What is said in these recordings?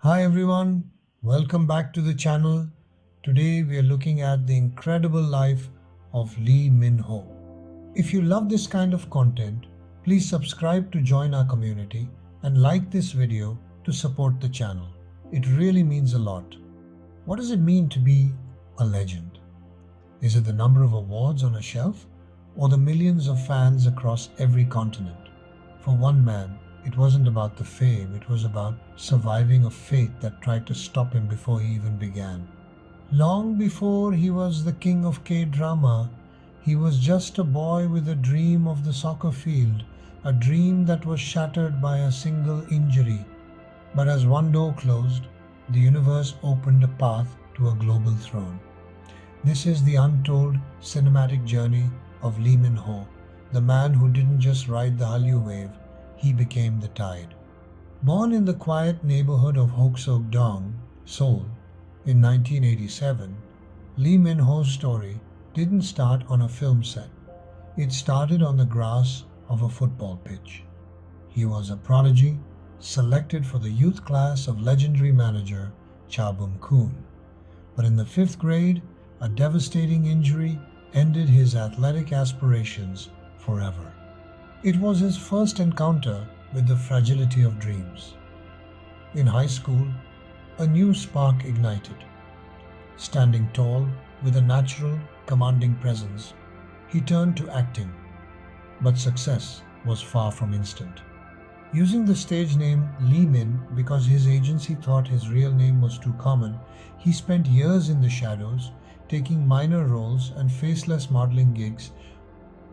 Hi everyone, welcome back to the channel. Today we are looking at the incredible life of Lee Min-ho. If you love this kind of content, please subscribe to join our community and like this video to support the channel. It really means a lot. What does it mean to be a legend? Is it the number of awards on a shelf or the millions of fans across every continent? For one man, it wasn't about the fame, it was about surviving a fate that tried to stop him before he even began. Long before he was the king of K-drama, he was just a boy with a dream of the soccer field, a dream that was shattered by a single injury. But as one door closed, the universe opened a path to a global throne. This is the untold cinematic journey of Lee Min-ho, the man who didn't just ride the Hallyu wave, he became the tide. Born in the quiet neighborhood of Hoksok-dong, Seoul, in 1987, Lee Min-ho's story didn't start on a film set. It started on the grass of a football pitch. He was a prodigy, selected for the youth class of legendary manager Cha Bum-kun. But in the 5th grade, a devastating injury ended his athletic aspirations forever. It was his first encounter with the fragility of dreams. In high school, a new spark ignited. Standing tall, with a natural, commanding presence, he turned to acting. But success was far from instant. Using the stage name Lee Min because his agency thought his real name was too common, he spent years in the shadows, taking minor roles and faceless modeling gigs,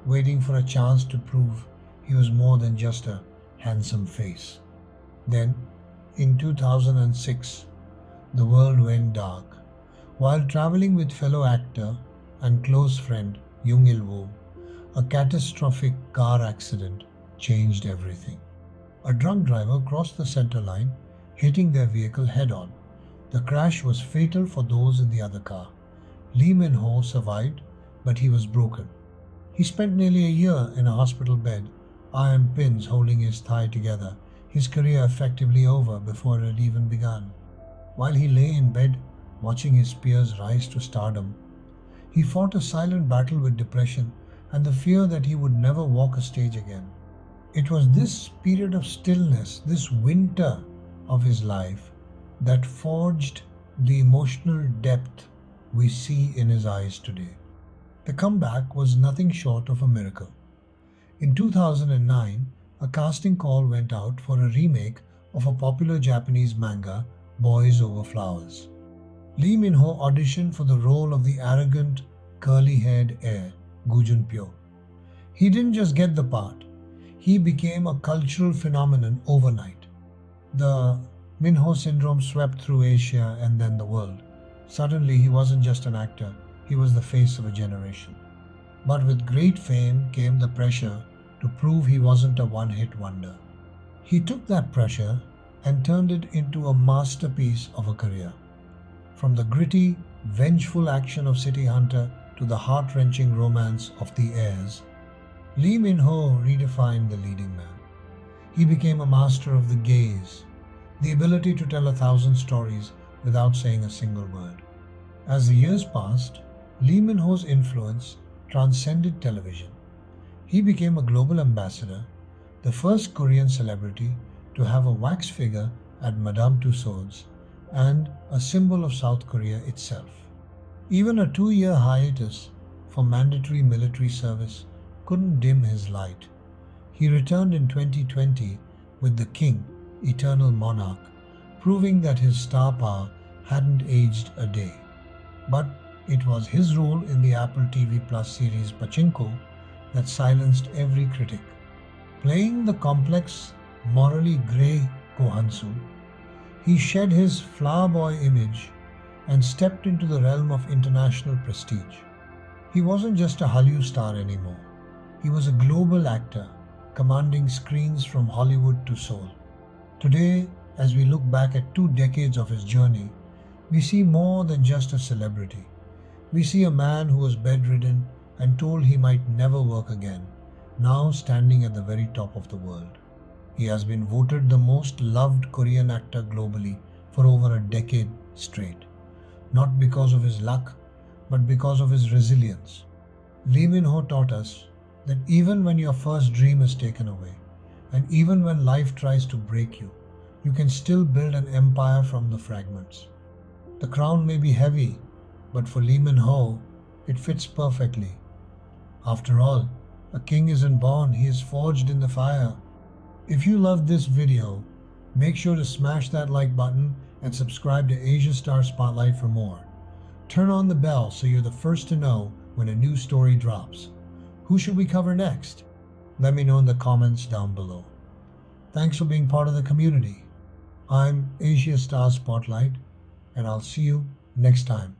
waiting for a chance to prove he was more than just a handsome face. Then, in 2006, the world went dark. While traveling with fellow actor and close friend Jung Il-woo, a catastrophic car accident changed everything. A drunk driver crossed the center line, hitting their vehicle head-on. The crash was fatal for those in the other car. Lee Min-ho survived, but he was broken. He spent nearly a year in a hospital bed, iron pins holding his thigh together, his career effectively over before it had even begun. While he lay in bed, watching his peers rise to stardom, he fought a silent battle with depression and the fear that he would never walk a stage again. It was this period of stillness, this winter of his life, that forged the emotional depth we see in his eyes today. The comeback was nothing short of a miracle. In 2009, a casting call went out for a remake of a popular Japanese manga, Boys Over Flowers. Lee Min-ho auditioned for the role of the arrogant, curly-haired heir, Gu Junpyo. He didn't just get the part, he became a cultural phenomenon overnight. The Min-ho syndrome swept through Asia and then the world. Suddenly, he wasn't just an actor, he was the face of a generation. But with great fame came the pressure to prove he wasn't a one-hit wonder. He took that pressure and turned it into a masterpiece of a career. From the gritty, vengeful action of City Hunter to the heart-wrenching romance of The Heirs, Lee Min-ho redefined the leading man. He became a master of the gaze, the ability to tell 1,000 stories without saying a single word. As the years passed, Lee Min-ho's influence transcended television. He became a global ambassador, the first Korean celebrity to have a wax figure at Madame Tussauds, and a symbol of South Korea itself. Even a 2-year hiatus for mandatory military service couldn't dim his light. He returned in 2020 with The King, Eternal Monarch, proving that his star power hadn't aged a day. But it was his role in the Apple TV Plus series Pachinko that silenced every critic. Playing the complex, morally grey Kohansu, he shed his flower boy image and stepped into the realm of international prestige. He wasn't just a Hallyu star anymore. He was a global actor, commanding screens from Hollywood to Seoul. Today, as we look back at 2 decades of his journey, we see more than just a celebrity. We see a man who was bedridden and told he might never work again, now standing at the very top of the world. He has been voted the most loved Korean actor globally for over a decade straight, not because of his luck, but because of his resilience. Lee Min-ho taught us that even when your first dream is taken away, and even when life tries to break you, you can still build an empire from the fragments. The crown may be heavy, but for Lee Min-ho, it fits perfectly. After all, a king isn't born, he is forged in the fire. If you loved this video, make sure to smash that like button and subscribe to Asia Star Spotlight for more. Turn on the bell so you're the first to know when a new story drops. Who should we cover next? Let me know in the comments down below. Thanks for being part of the community. I'm Asia Star Spotlight, and I'll see you next time.